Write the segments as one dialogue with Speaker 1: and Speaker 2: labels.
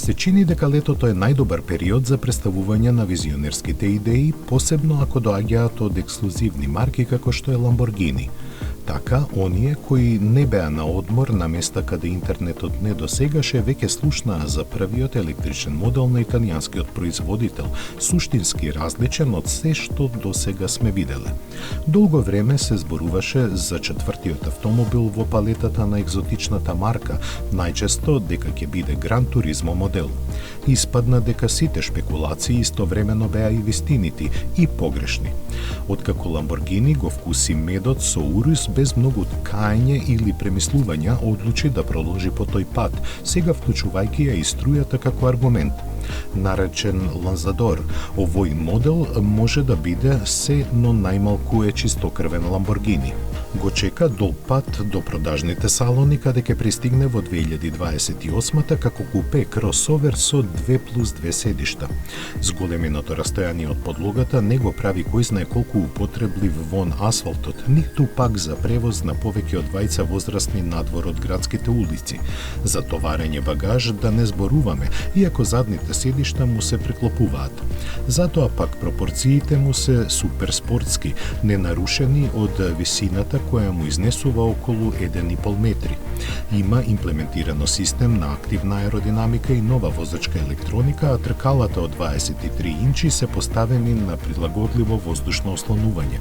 Speaker 1: Се чини дека летото е најдобар период за представување на визионерските идеи, посебно ако доаѓаат од ексклузивни марки како што е Lamborghini. Така, оние кои не беа на одмор на места каде интернетот не досегаше, веќе слушнаа за првиот електричен модел на италијанскиот производител, суштински различен од се што досега сме виделе. Долго време се зборуваше за четвртиот автомобил во палетата на екзотичната марка, најчесто дека ќе биде Гран Туризмо модел. Испадна дека сите шпекулации истовремено беа и вистинити и погрешни. Откако Lamborghini го вкуси медот со урис без многу ткање или премислувања, одлучи да продолжи по тој пат, сега вклучувајќи ја и струјата како аргумент. Наречен Ланзадор, овој модел може да биде се, но најмалку е чистокрвен Lamborghini. Го чека долг пат до продажните салони, каде ќе пристигне во 2028-та како купе кросовер со 2+2 седишта. Зголеменото растојание од подлогата не го прави кој знае колку употреблив вон асфалтот, ниту пак за превоз на повеќе од двајца возрастни надвор од градските улици. За товарење багаж да не зборуваме, иако задните седишта му се преклопуваат. Затоа пак пропорциите му се суперспортски, ненарушени од висината која му изнесува околу 1,5 метри. Има имплементирано систем на активна аеродинамика и нова возачка електроника, а тркалата од 23 инчи се поставени на прилагодливо воздушно ослонување.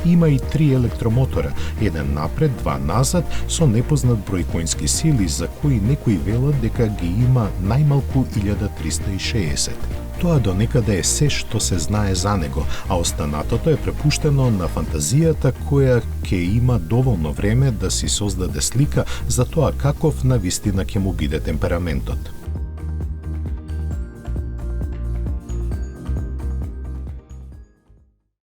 Speaker 1: Има и 3 електромотора, еден напред, 2 назад, со непознат број конски сили, за кои некои велат дека ги има најмалку 1360. Тоа до некаде е се што се знае за него, а останатото е препуштено на фантазијата која ќе има доволно време да си создаде слика за тоа каков навистина ќе му биде темпераментот.